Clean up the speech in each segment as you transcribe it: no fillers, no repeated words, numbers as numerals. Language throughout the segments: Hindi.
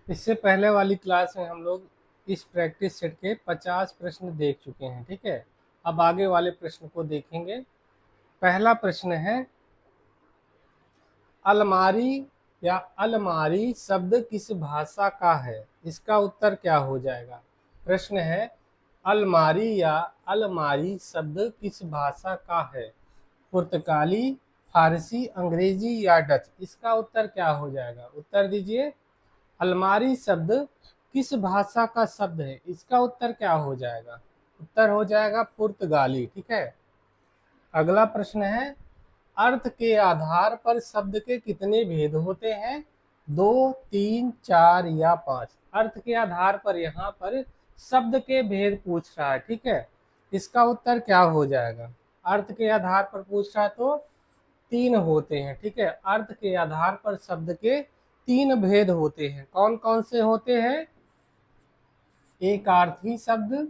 इससे पहले वाली क्लास में हम लोग इस प्रैक्टिस सेट के 50 प्रश्न देख चुके हैं। ठीक है, अब आगे वाले प्रश्न को देखेंगे। पहला प्रश्न है, अलमारी या अलमारी शब्द किस भाषा का है? इसका उत्तर क्या हो जाएगा? प्रश्न है, अलमारी या अलमारी शब्द किस भाषा का है? पुर्तगाली, फारसी, अंग्रेजी या डच? इसका उत्तर क्या हो जाएगा? उत्तर दीजिए। अलमारी शब्द किस भाषा का शब्द है? इसका उत्तर क्या हो जाएगा? उत्तर हो जाएगा पुर्तगाली। ठीक है, अगला प्रश्न है, अर्थ के आधार पर शब्द के कितने भेद होते हैं? 2, 3, 4 या 5? अर्थ के आधार पर यहाँ पर शब्द के भेद पूछ रहा है। ठीक है, इसका उत्तर क्या हो जाएगा? अर्थ के आधार पर पूछ रहा है तो 3 होते हैं। ठीक है, अर्थ के आधार पर शब्द के 3 भेद होते हैं। कौन कौन से होते हैं? एकार्थी शब्द,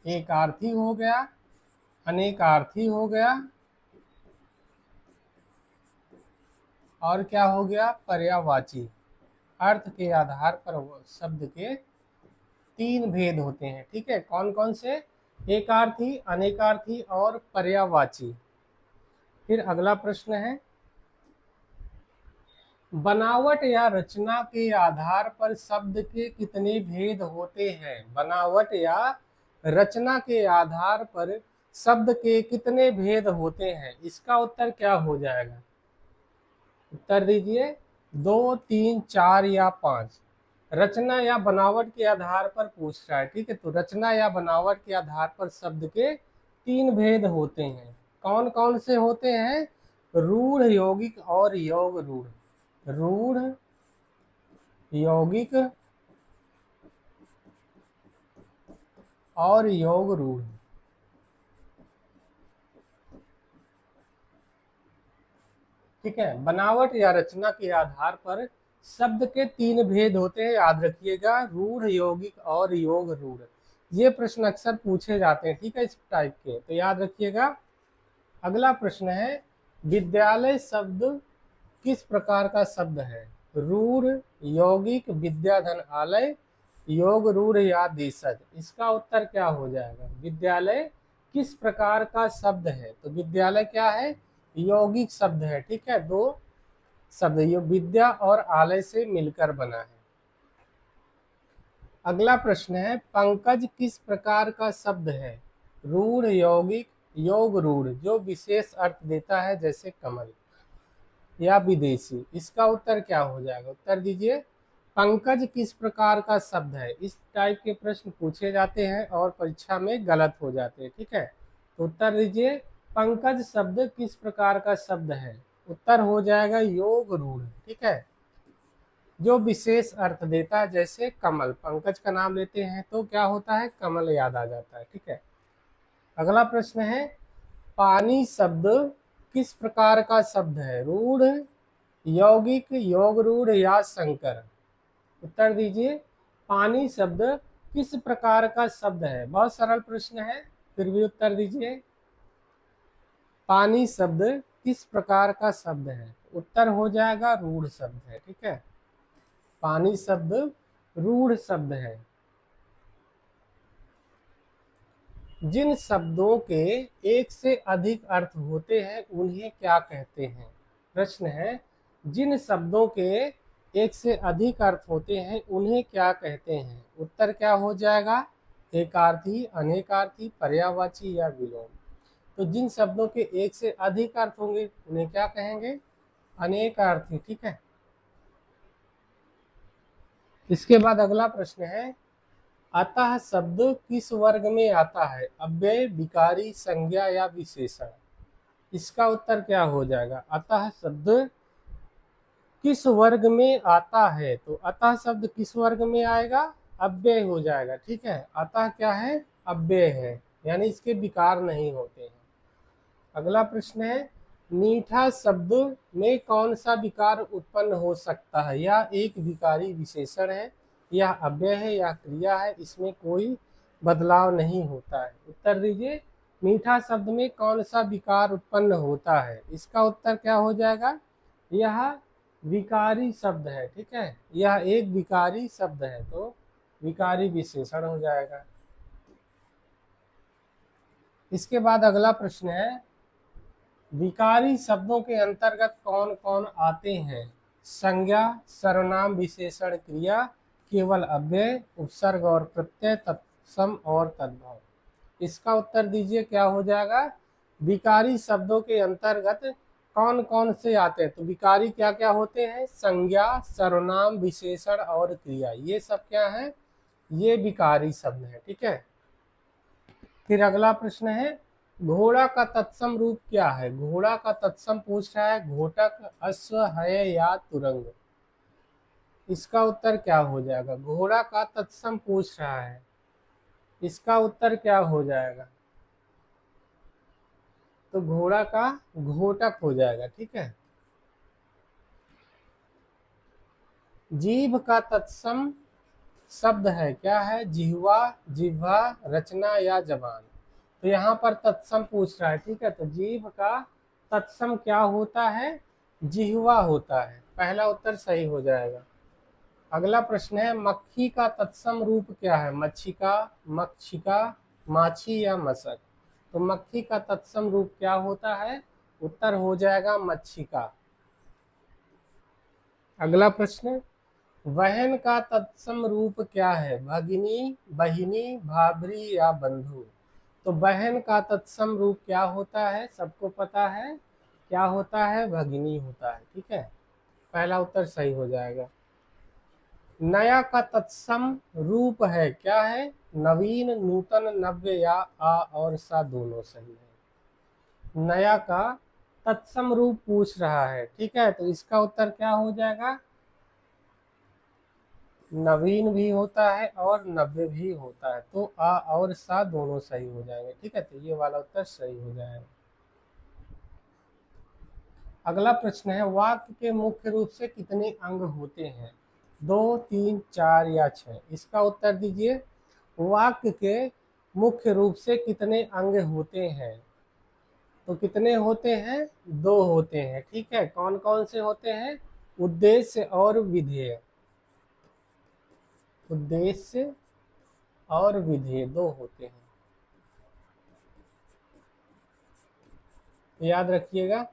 एकार्थी हो गया, अनेकार्थी हो गया, और क्या हो गया? पर्यायवाची। अर्थ के आधार पर शब्द के 3 भेद होते हैं। ठीक है, कौन कौन से? एकार्थी, अनेकार्थी और पर्यायवाची। फिर अगला प्रश्न है, बनावट या रचना के आधार पर शब्द के कितने भेद होते हैं? बनावट या रचना के आधार पर शब्द के कितने भेद होते हैं? इसका उत्तर क्या हो जाएगा? उत्तर दीजिए। 2, 3, 4 या 5? रचना या बनावट के आधार पर पूछ रहा है। ठीक है, तो रचना या बनावट के आधार पर शब्द के 3 भेद होते हैं। कौन कौन से होते हैं? रूढ़, यौगिक और योग रूढ़। रूढ़, यौगिक और योग रूढ़। ठीक है, बनावट या रचना के आधार पर शब्द के 3 भेद होते हैं, याद रखिएगा, रूढ़, यौगिक और योग रूढ़। ये प्रश्न अक्सर पूछे जाते हैं। ठीक है, इस टाइप के, तो याद रखिएगा। अगला प्रश्न है, विद्यालय शब्द किस प्रकार का शब्द है? रूढ़, यौगिक, विद्याधन आलय, योग रूढ़ या देशज? इसका उत्तर क्या हो जाएगा? विद्यालय किस प्रकार का शब्द है? तो विद्यालय क्या है? यौगिक शब्द है। ठीक है, 2 शब्द, ये विद्या और आलय से मिलकर बना है। अगला प्रश्न है, पंकज किस प्रकार का शब्द है? रूढ़, यौगिक, योग रूढ़, जो विशेष अर्थ देता है, जैसे कमल या विदेशी? इसका उत्तर क्या हो जाएगा? उत्तर दीजिए। पंकज किस प्रकार का शब्द है? इस टाइप के प्रश्न पूछे जाते हैं और परीक्षा में गलत हो जाते हैं। ठीक है, तो उत्तर दीजिए। पंकज शब्द किस प्रकार का शब्द है? उत्तर हो जाएगा योग रूढ़। ठीक है, जो विशेष अर्थ देता है, जैसे कमल, पंकज का नाम लेते हैं तो क्या होता है? कमल याद आ जाता है। ठीक है, अगला प्रश्न है, पानी शब्द किस प्रकार का शब्द है? रूढ़, यौगिक, योग रूढ़ या संकर? उत्तर दीजिए। पानी शब्द किस प्रकार का शब्द है? बहुत सरल प्रश्न है, फिर भी उत्तर दीजिए। पानी शब्द किस प्रकार का शब्द है? उत्तर हो जाएगा रूढ़ शब्द है। ठीक है, पानी शब्द रूढ़ शब्द है। जिन शब्दों के एक से अधिक अर्थ होते हैं उन्हें क्या कहते हैं? प्रश्न है, जिन शब्दों के एक से अधिक अर्थ होते हैं उन्हें क्या कहते हैं? उत्तर क्या हो जाएगा? एकार्थी, अनेकार्थी, पर्यायवाची या विलोम? तो जिन शब्दों के एक से अधिक अर्थ होंगे उन्हें क्या कहेंगे? अनेकार्थी। ठीक है, इसके बाद अगला प्रश्न है, अतः शब्द किस वर्ग में आता है? अव्यय, विकारी, संज्ञा या विशेषण? इसका उत्तर क्या हो जाएगा? अतः शब्द किस वर्ग में आता है? तो अतः शब्द किस वर्ग में आएगा? अव्यय हो जाएगा। ठीक है, अतः क्या है? अव्यय है, यानी इसके विकार नहीं होते हैं। अगला प्रश्न है, मीठा शब्द में कौन सा विकार उत्पन्न हो सकता है? या एक विकारी विशेषण है, या अव्यय है, या क्रिया है, इसमें कोई बदलाव नहीं होता है? उत्तर दीजिए। मीठा शब्द में कौन सा विकार उत्पन्न होता है? इसका उत्तर क्या हो जाएगा? यह विकारी शब्द है, ठीक है, यह एक विकारी शब्द है, तो विकारी विशेषण हो जाएगा। इसके बाद अगला प्रश्न है, विकारी शब्दों के अंतर्गत कौन कौन आते हैं? संज्ञा, सर्वनाम, विशेषण, क्रिया, केवल अव्यय, उपसर्ग और प्रत्यय, तत्सम और तद्भव। इसका उत्तर दीजिए, क्या हो जाएगा? विकारी शब्दों के अंतर्गत कौन कौन से आते हैं? तो विकारी क्या क्या होते हैं? संज्ञा, सर्वनाम, विशेषण और क्रिया, ये सब क्या है? ये विकारी शब्द है, ठीक है। फिर अगला प्रश्न है, घोड़ा का तत्सम रूप क्या है? घोड़ा का तत्सम पूछ रहा है, घोटक, अश्व, है या तुरंग। इसका उत्तर क्या हो जाएगा? घोड़ा का तत्सम पूछ रहा है, इसका उत्तर क्या हो जाएगा? तो घोड़ा का घोटक हो जाएगा, ठीक है। जीभ का तत्सम शब्द है, क्या है? जिह्वा, जिह्वा, रचना या जबान। तो यहाँ पर तत्सम पूछ रहा है, ठीक है। तो जीभ का तत्सम क्या होता है? जिह्वा होता है, पहला उत्तर सही हो जाएगा। अगला प्रश्न है, मक्खी का तत्सम रूप क्या है? मच्छिका, मक्षिका, माछी या मशक। तो मक्खी का तत्सम रूप क्या होता है? उत्तर हो जाएगा मच्छिका। अगला प्रश्न, बहन का तत्सम रूप क्या है? भगिनी, बहिनी, भाभी या बंधु। तो बहन का तत्सम रूप क्या होता है? सबको पता है, क्या होता है? भगिनी होता है, ठीक है, पहला उत्तर सही हो जाएगा। नया का तत्सम रूप है, क्या है? नवीन, नूतन, नव्य या आ और सा दोनों सही है। नया का तत्सम रूप पूछ रहा है, ठीक है, तो इसका उत्तर क्या हो जाएगा? नवीन भी होता है और नव्य भी होता है, तो आ और सा दोनों सही हो जाएंगे, ठीक है, तो ये वाला उत्तर सही हो जाएगा। अगला प्रश्न है, वाक्य के मुख्य रूप से कितने अंग होते हैं? 2, 3, 4 या 6। इसका उत्तर दीजिए। वाक्य के मुख्य रूप से कितने अंग होते हैं? तो कितने होते हैं? 2 होते हैं, ठीक है। कौन कौन से होते हैं? उद्देश्य और विधेय। उद्देश्य और विधेय 2 होते हैं, याद रखिएगा।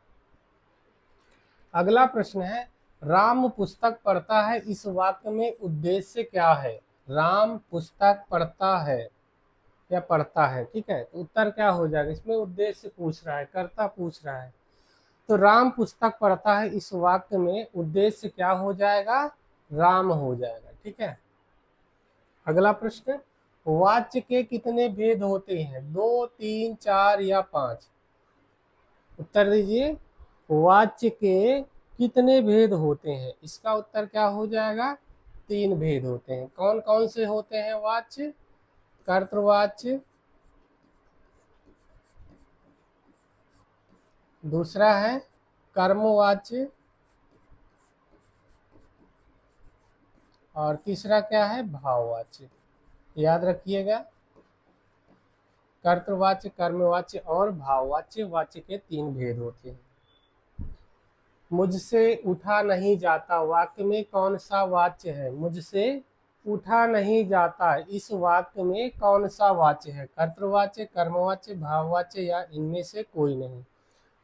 अगला प्रश्न है, राम पुस्तक पढ़ता है, इस वाक्य में उद्देश्य क्या है? राम पुस्तक पढ़ता है या पढ़ता है, ठीक है, तो उत्तर क्या हो जाएगा? इसमें उद्देश्य पूछ रहा है, कर्ता पूछ रहा है, तो राम पुस्तक पढ़ता है, इस वाक्य में उद्देश्य क्या हो जाएगा? राम हो जाएगा, ठीक है। अगला प्रश्न, वाच्य के कितने भेद होते हैं? 2, 3, 4 या 5। उत्तर दीजिए। वाच्य के कितने भेद होते हैं? इसका उत्तर क्या हो जाएगा? 3 भेद होते हैं। कौन कौन से होते हैं वाच्य? कर्तृवाच्य, दूसरा है कर्मवाच्य, और तीसरा क्या है? भाववाच्य। याद रखिएगा, कर्तृवाच्य, कर्मवाच्य और भाववाच्य, वाच्य के 3 भेद होते हैं। मुझसे उठा नहीं जाता, वाक्य में कौन सा वाच्य है? मुझसे उठा नहीं जाता, इस वाक्य में कौन सा वाच्य है? कर्तृवाच्य, कर्मवाच्य, भाववाच्य या इनमें से कोई नहीं।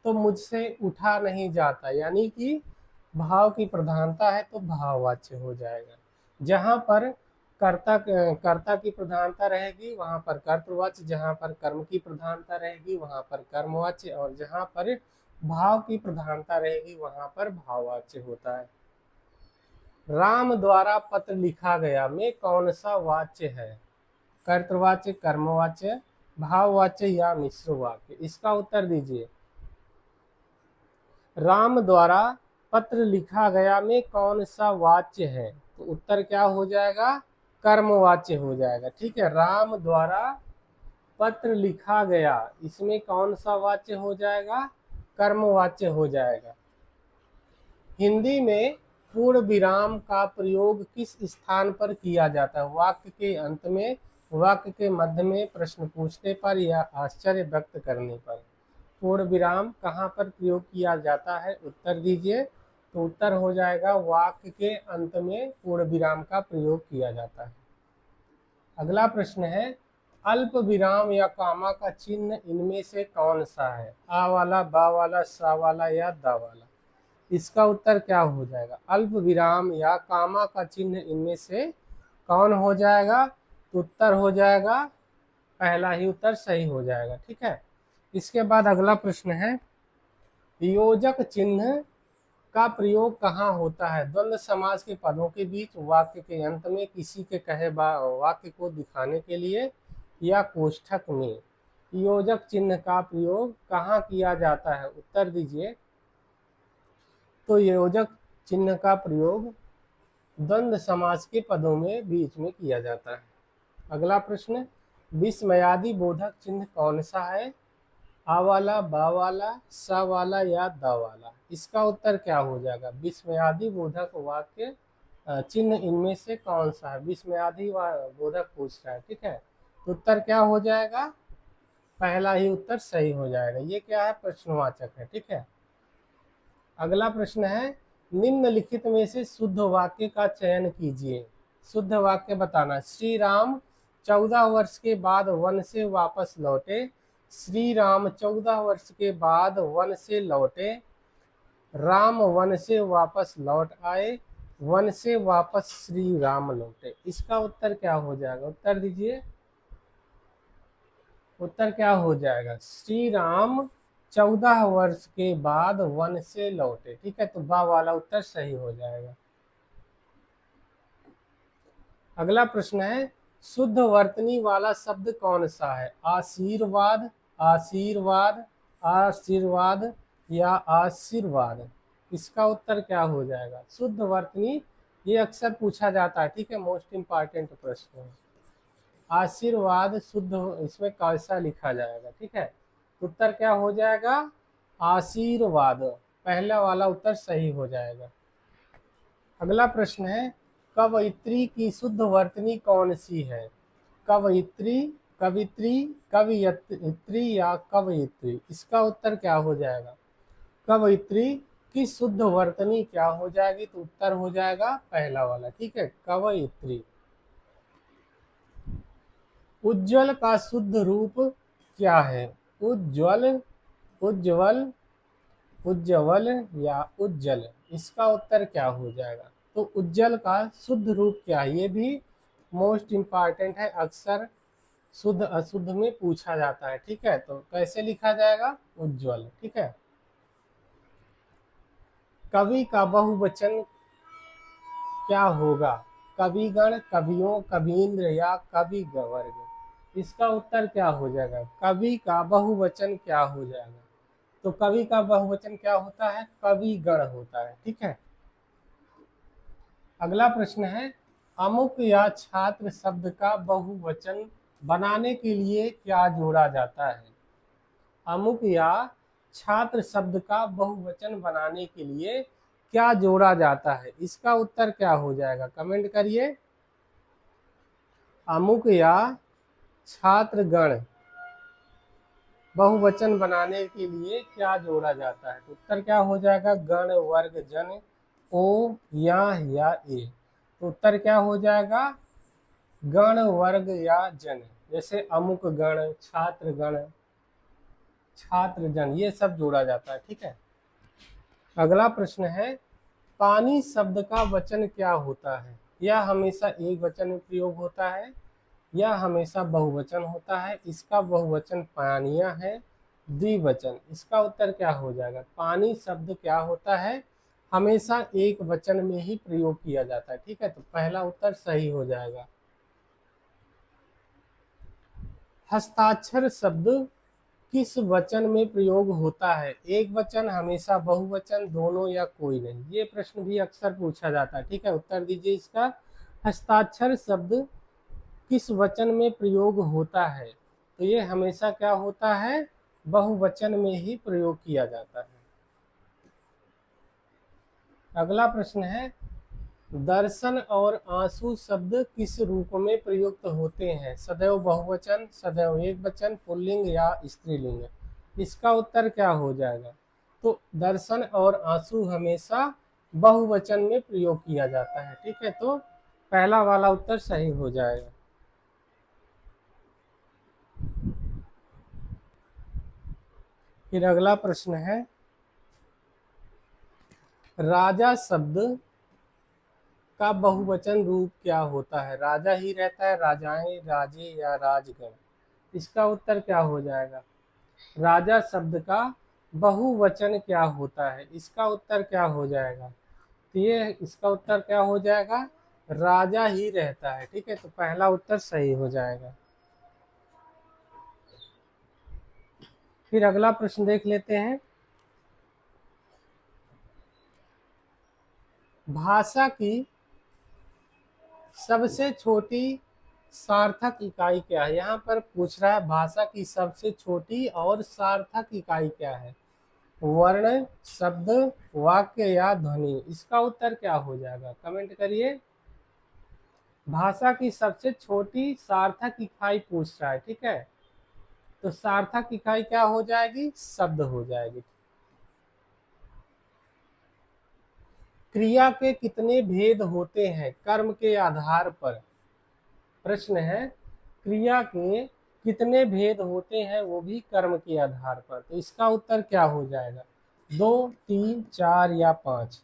तो मुझसे उठा नहीं जाता यानी कि भाव की प्रधानता है, तो भाववाच्य हो जाएगा। जहां पर कर्ता की प्रधानता रहेगी वहां पर कर्तृवाच्य, जहां पर कर्म की प्रधानता रहेगी वहां पर कर्मवाच्य, और जहां पर भाव की प्रधानता रहेगी वहां पर भाववाच्य होता है। राम द्वारा पत्र लिखा गया में कौन सा वाच्य है? कर्तृवाच्य, कर्मवाच्य, भाववाच्य या मिश्र वाक्य। इसका उत्तर दीजिए। राम द्वारा पत्र लिखा गया में कौन सा वाच्य है? तो उत्तर क्या हो जाएगा? कर्मवाच्य हो जाएगा, ठीक है। राम द्वारा पत्र लिखा गया, इसमें कौन सा वाच्य हो जाएगा? कर्मवाच्य हो जाएगा। हिंदी में पूर्ण विराम का प्रयोग किस स्थान पर किया जाता है? वाक्य के अंत में, वाक्य के मध्य में, प्रश्न पूछने पर या आश्चर्य व्यक्त करने पर। पूर्ण विराम कहाँ पर प्रयोग किया जाता है? उत्तर दीजिए। तो उत्तर हो जाएगा वाक्य के अंत में पूर्ण विराम का प्रयोग किया जाता है। अगला प्रश्न है, अल्प विराम या कामा का चिन्ह इनमें से कौन सा है? आ वाला, बा वाला, सा वाला या दा वाला? इसका उत्तर क्या हो जाएगा? अल्प विराम या कामा का चिन्ह इनमें से कौन हो जाएगा? तो उत्तर हो जाएगा, पहला ही उत्तर सही हो जाएगा। ठीक है। इसके बाद अगला प्रश्न है, योजक चिन्ह का प्रयोग कहाँ होता है? द्वंद्व समास के पदों के बीच, वाक्य के अंत में, किसी के कहे वाक्य को दिखाने के लिए, या कोष्ठक में। योजक चिन्ह का प्रयोग कहाँ किया जाता है? उत्तर दीजिए। तो योजक चिन्ह का प्रयोग द्वंद्व समास के पदों में बीच में किया जाता है। अगला प्रश्न, विस्मयादि बोधक चिन्ह कौन सा है? आ वाला, बा वाला, सा वाला या दा वाला? इसका उत्तर क्या हो जाएगा? विस्मयादि बोधक वाक्य चिन्ह इनमें से कौन सा है? विस्मयादि बोधक पूछ रहा है। ठीक है। तो उत्तर क्या हो जाएगा? पहला ही उत्तर सही हो जाएगा। ये क्या है? प्रश्नवाचक है। ठीक है। अगला प्रश्न है, निम्नलिखित में से शुद्ध वाक्य का चयन कीजिए। शुद्ध वाक्य बताना। श्री राम 14 वर्ष के बाद वन से वापस लौटे। श्री राम 14 वर्ष के बाद वन से लौटे। राम वन से वापस लौट आए। वन से वापस श्री राम लौटे। इसका उत्तर क्या हो जाएगा? उत्तर दीजिए। उत्तर क्या हो जाएगा? श्री राम 14 वर्ष के बाद वन से लौटे। ठीक है। तो बा वाला उत्तर सही हो जाएगा। अगला प्रश्न है, शुद्ध वर्तनी वाला शब्द कौन सा है? आशीर्वाद, आशीर्वाद, आशीर्वाद या आशीर्वाद? इसका उत्तर क्या हो जाएगा? शुद्ध वर्तनी, ये अक्सर पूछा जाता है। ठीक है। मोस्ट इंपॉर्टेंट प्रश्न है। आशीर्वाद शुद्ध, इसमें कैसा लिखा जाएगा? ठीक है। उत्तर क्या हो जाएगा? आशीर्वाद। पहला वाला उत्तर सही हो जाएगा। अगला प्रश्न है, कवयित्री की शुद्ध वर्तनी कौन सी है? कवयित्री, कवित्री, कवियत्री या कवयित्री? इसका उत्तर क्या हो जाएगा? कवयित्री की शुद्ध वर्तनी क्या हो जाएगी? तो उत्तर हो जाएगा पहला वाला। ठीक है। कवयित्री। उज्ज्वल का शुद्ध रूप क्या है? उज्ज्वल, उज्ज्वल, उज्ज्वल या उज्जवल? इसका उत्तर क्या हो जाएगा? तो उज्ज्वल का शुद्ध रूप क्या है? ये भी मोस्ट इम्पॉर्टेंट है, अक्सर शुद्ध अशुद्ध में पूछा जाता है। ठीक है। तो कैसे लिखा जाएगा? उज्ज्वल। ठीक है। कवि का बहुवचन क्या होगा? कविगण, कवियों, कवींद्र या कवि वर्ग? इसका उत्तर क्या हो जाएगा? कवि का बहुवचन क्या हो जाएगा? तो कवि का बहुवचन क्या होता है? कविगण होता है। ठीक है। अगला प्रश्न है, अमुक या छात्र शब्द का बहुवचन बनाने के लिए क्या जोड़ा जाता है? अमुक या छात्र शब्द का बहुवचन बनाने के लिए क्या जोड़ा जाता है? इसका उत्तर क्या हो जाएगा? कमेंट करिए। अमुक या छात्रगण बहुवचन बनाने के लिए क्या जोड़ा जाता है? तो उत्तर क्या हो जाएगा? गण, वर्ग, जन, ओ या ए? तो उत्तर क्या हो जाएगा? गण, वर्ग या जन। जैसे अमुक गण, छात्र गण, छात्र जन, ये सब जोड़ा जाता है। ठीक है। अगला प्रश्न है, पानी शब्द का वचन क्या होता है? यह हमेशा एक वचन में प्रयोग होता है या हमेशा बहुवचन होता है? इसका बहुवचन पानियां है, द्विवचन। इसका उत्तर क्या हो जाएगा? पानी शब्द क्या होता है? हमेशा एक वचन में ही प्रयोग किया जाता है। ठीक है। तो पहला उत्तर सही हो जाएगा। हस्ताक्षर शब्द किस वचन में प्रयोग होता है? एक वचन, हमेशा बहुवचन, दोनों या कोई नहीं? ये प्रश्न भी अक्सर पूछा जाता है। ठीक है। उत्तर दीजिए इसका। हस्ताक्षर शब्द किस वचन में प्रयोग होता है? तो ये हमेशा क्या होता है? बहुवचन में ही प्रयोग किया जाता है। अगला प्रश्न है, दर्शन और आंसू शब्द किस रूप में प्रयुक्त होते हैं? सदैव बहुवचन, सदैव एक वचन, पुल्लिंग या स्त्रीलिंग? इसका उत्तर क्या हो जाएगा? तो दर्शन और आंसू हमेशा बहुवचन में प्रयोग किया जाता है। ठीक है, तो पहला वाला उत्तर सही हो जाएगा। फिर अगला प्रश्न है, राजा शब्द का बहुवचन रूप क्या होता है? राजा ही रहता है, राजाएं, राजे या राजगण? इसका उत्तर क्या हो जाएगा? राजा शब्द का बहुवचन क्या होता है? इसका उत्तर क्या हो जाएगा? तो ये इसका उत्तर क्या हो जाएगा? राजा ही रहता है। ठीक है, तो पहला उत्तर सही हो जाएगा। फिर अगला प्रश्न देख लेते हैं, भाषा की सबसे छोटी सार्थक इकाई क्या है? यहाँ पर पूछ रहा है भाषा की सबसे छोटी और सार्थक इकाई क्या है? वर्ण, शब्द, वाक्य या ध्वनि? इसका उत्तर क्या हो जाएगा? कमेंट करिए। भाषा की सबसे छोटी सार्थक इकाई पूछ रहा है। ठीक है, तो सार्थक इकाई क्या हो जाएगी? शब्द हो जाएगी। क्रिया के कितने भेद होते हैं कर्म के आधार पर? प्रश्न है, क्रिया के कितने भेद होते हैं वो भी कर्म के आधार पर? तो इसका उत्तर क्या हो जाएगा? 2, 3, 4 या 5?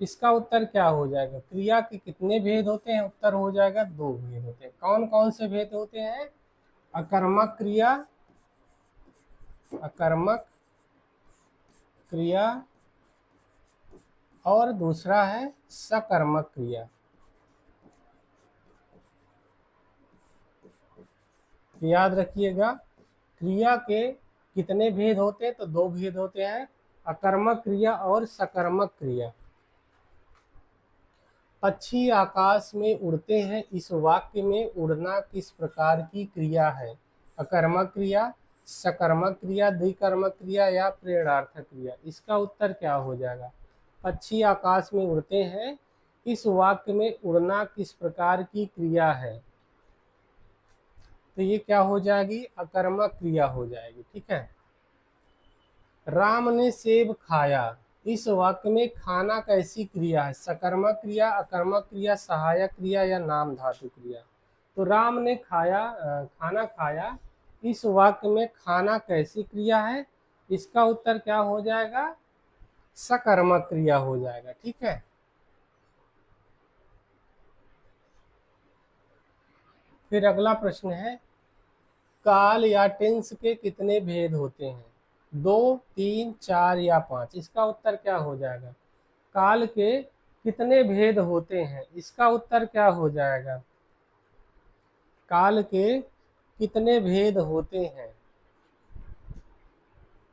इसका उत्तर क्या हो जाएगा? क्रिया के कितने भेद होते हैं? उत्तर हो जाएगा 2 भेद होते हैं। कौन कौन से भेद होते हैं? अकर्मक क्रिया, अकर्मक क्रिया, और दूसरा है सकर्मक क्रिया। याद रखिएगा, क्रिया के कितने भेद होते हैं? तो 2 भेद होते हैं, अकर्मक क्रिया और सकर्मक क्रिया। पक्षी आकाश में उड़ते हैं, इस वाक्य में उड़ना किस प्रकार की क्रिया है? अकर्मक क्रिया, सकर्मक क्रिया, द्विकर्मक क्रिया या प्रेरणार्थक क्रिया? इसका उत्तर क्या हो जाएगा? पक्षी आकाश में उड़ते हैं, इस वाक्य में उड़ना किस प्रकार की क्रिया है? तो ये क्या हो जाएगी? अकर्मक क्रिया हो जाएगी। ठीक है, राम ने सेब खाया, इस वाक्य में खाना कैसी क्रिया है? सकर्मक क्रिया, अकर्मक क्रिया, सहायक क्रिया या नाम धातु क्रिया? तो राम ने खाना खाया, इस वाक्य में खाना कैसी क्रिया है? इसका उत्तर क्या हो जाएगा? सकर्मक क्रिया हो जाएगा। ठीक है, फिर अगला प्रश्न है, काल या टेंस के कितने भेद होते हैं? 2, 3, 4 या 5? इसका उत्तर क्या हो जाएगा? काल के कितने भेद होते हैं? इसका उत्तर क्या हो जाएगा? काल के कितने भेद होते हैं?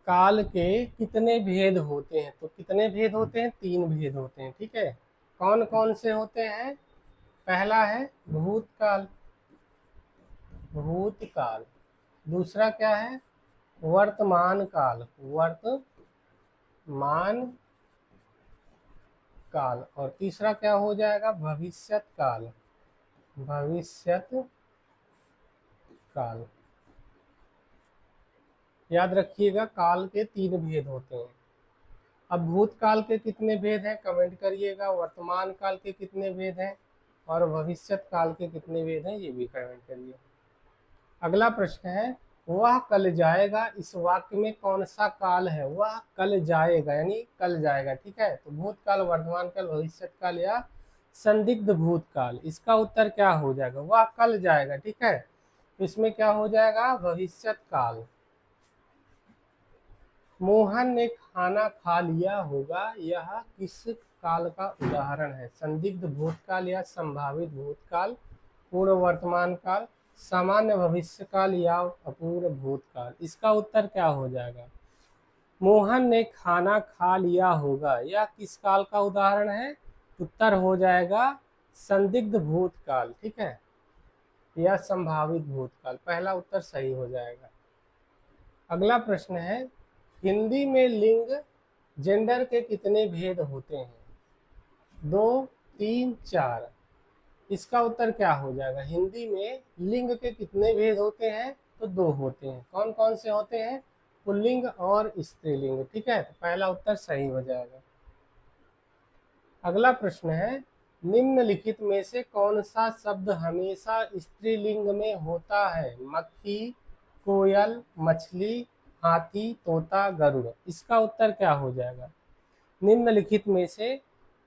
काल के कितने भेद होते हैं? तो कितने भेद होते हैं? 3 भेद होते हैं। ठीक है, कौन कौन से होते हैं? पहला है भूतकाल, भूतकाल। दूसरा क्या है? वर्तमान काल, वर्तमान काल। और तीसरा क्या हो जाएगा? भविष्यत काल, भविष्यत काल। याद रखिएगा, काल के 3 भेद होते हैं। अब भूतकाल के कितने भेद हैं? कमेंट करिएगा। वर्तमान काल के कितने भेद हैं? और भविष्यत काल के कितने भेद हैं? ये भी कमेंट करिए। अगला प्रश्न है, वह कल जाएगा, इस वाक्य में कौन सा काल है? वह कल जाएगा यानी कल जाएगा। ठीक है, तो भूतकाल, वर्तमान काल, भविष्यत काल या संदिग्ध भूतकाल? इसका उत्तर क्या हो जाएगा? वह कल जाएगा। ठीक है, तो इसमें क्या हो जाएगा? भविष्यत काल। मोहन ने खाना खा लिया होगा, यह किस काल का उदाहरण है? संदिग्ध भूतकाल या संभावित भूतकाल, पूर्व वर्तमान काल, सामान्य भविष्य काल या अपूर्व भूतकाल? इसका उत्तर क्या हो जाएगा? मोहन ने खाना खा लिया होगा, यह किस काल का उदाहरण है? उत्तर हो जाएगा संदिग्ध भूतकाल। ठीक है, या संभावित भूतकाल। पहला उत्तर सही हो जाएगा। अगला प्रश्न है, हिंदी में लिंग, जेंडर के कितने भेद होते हैं? 2, 3, 4? इसका उत्तर क्या हो जाएगा? हिंदी में लिंग के कितने भेद होते हैं? तो 2 होते हैं। कौन कौन से होते हैं? पुल्लिंग और स्त्रीलिंग। ठीक है, तो पहला उत्तर सही हो जाएगा। अगला प्रश्न है, निम्नलिखित में से कौन सा शब्द हमेशा स्त्रीलिंग में होता है? मक्खी, कोयल, मछली, हाथी, तोता, गरुड़। इसका उत्तर क्या हो जाएगा? निम्नलिखित में से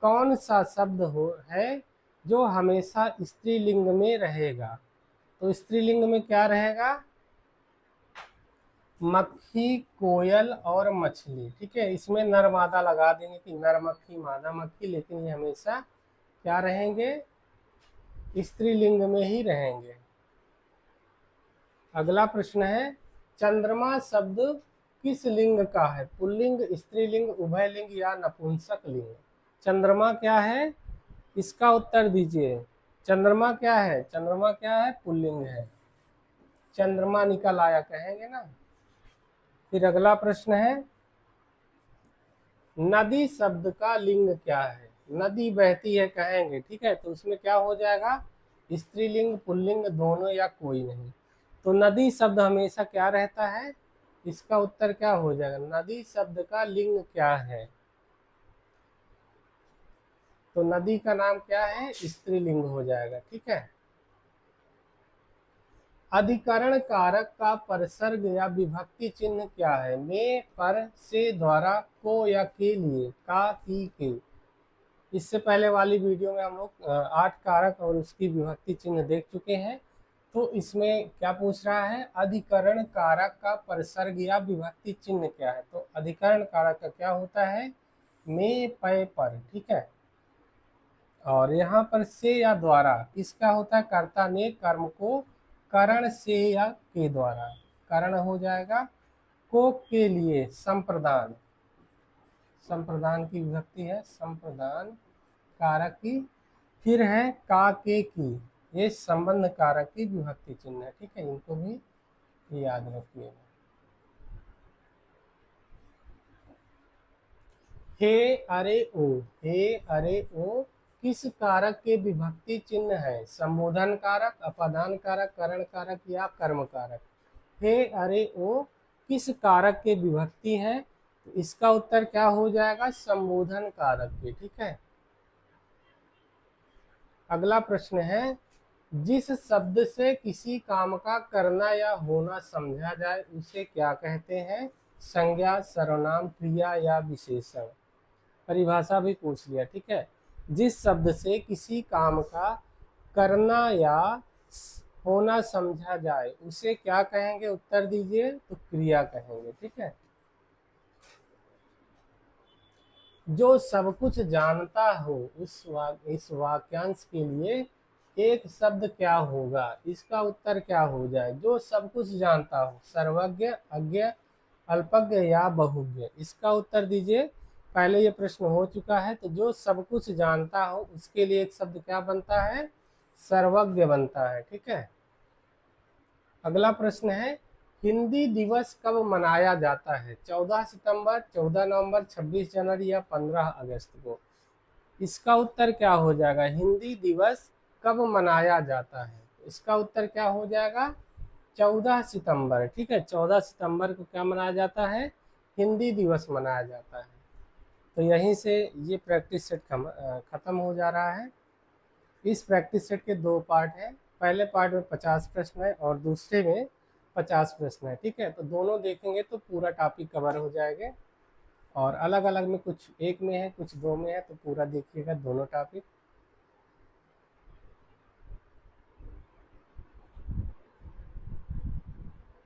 कौन सा शब्द है जो हमेशा स्त्रीलिंग में रहेगा? तो स्त्रीलिंग में क्या रहेगा? मक्खी, कोयल और मछली। ठीक है, इसमें नर मादा लगा देंगे कि नर मक्खी मादा मक्खी, लेकिन ये हमेशा क्या रहेंगे? स्त्रीलिंग में ही रहेंगे। अगला प्रश्न है, चंद्रमा शब्द किस लिंग का है? पुल्लिंग, स्त्रीलिंग, उभयलिंग या नपुंसक लिंग? चंद्रमा क्या है? इसका उत्तर दीजिए। चंद्रमा क्या है? चंद्रमा क्या है? पुल्लिंग है। चंद्रमा निकल आया कहेंगे ना। फिर अगला प्रश्न है, नदी शब्द का लिंग क्या है? नदी बहती है कहेंगे, ठीक है, तो उसमें क्या हो जाएगा? स्त्रीलिंग, पुल्लिंग, दोनों या कोई नहीं। तो नदी शब्द हमेशा क्या रहता है? इसका उत्तर क्या हो जाएगा? नदी शब्द का लिंग क्या है? तो नदी का नाम क्या है? स्त्रीलिंग हो जाएगा। ठीक है। अधिकरण कारक का परसर्ग या विभक्ति चिन्ह क्या है? में, पर, से, द्वारा, को या के लिए, का, की, के। इससे पहले वाली वीडियो में हम लोग 8 कारक और उसकी विभक्ति चिन्ह देख चुके हैं। तो इसमें क्या पूछ रहा है? अधिकरण कारक का परसर्ग या विभक्ति चिन्ह क्या है? तो अधिकरण कारक का क्या होता है? में, पय, पर। ठीक है। और यहाँ पर से या द्वारा इसका होता है कर्ता ने कर्म को करण से या के द्वारा, करण हो जाएगा। को के लिए संप्रदान, संप्रदान की विभक्ति है, संप्रदान कारक की। फिर है का के की, ये संबंध कारक की विभक्ति चिन्ह है। ठीक है, इनको भी याद रखिएगा। हे अरे ओ, हे अरे ओ किस कारक के विभक्ति चिन्ह है? संबोधन कारक, अपादान कारक, करण कारक या कर्म कारक? हे अरे ओ किस कारक के विभक्ति है? तो इसका उत्तर क्या हो जाएगा? संबोधन कारक के। ठीक है। अगला प्रश्न है, जिस शब्द से किसी काम का करना या होना समझा जाए उसे क्या कहते हैं? संज्ञा, सर्वनाम, क्रिया या विशेषण? परिभाषा भी पूछ लिया। ठीक है। जिस शब्द से किसी काम का करना या होना समझा जाए उसे क्या कहेंगे? उत्तर दीजिए। तो क्रिया कहेंगे। ठीक है। जो सब कुछ जानता हो इस वाक्यांश के लिए एक शब्द क्या होगा? इसका उत्तर क्या हो जाए? जो सब कुछ जानता हो, सर्वज्ञ, अज्ञ, अल्पज्ञ या बहुज्ञ? इसका उत्तर दीजिए। पहले ये प्रश्न हो चुका है। तो जो सब कुछ जानता हो उसके लिए एक शब्द क्या बनता है? सर्वज्ञ बनता है। ठीक है। अगला प्रश्न है, हिंदी दिवस कब मनाया जाता है? 14 सितंबर, 14 नवंबर, 26 जनवरी या 15 अगस्त को? इसका उत्तर क्या हो जाएगा? हिंदी दिवस कब मनाया जाता है? इसका उत्तर क्या हो जाएगा? 14 सितंबर। ठीक है, 14 सितंबर को क्या मनाया जाता है? हिंदी दिवस मनाया जाता है। तो यहीं से ये प्रैक्टिस सेट खत्म हो जा रहा है। इस प्रैक्टिस सेट के 2 पार्ट हैं। पहले पार्ट में 50 प्रश्न है और दूसरे में 50 प्रश्न है। ठीक है, तो दोनों देखेंगे तो पूरा टॉपिक कवर हो जाएगा। और अलग अलग में कुछ एक में है, कुछ 2 में है, तो पूरा देखिएगा दोनों टॉपिक।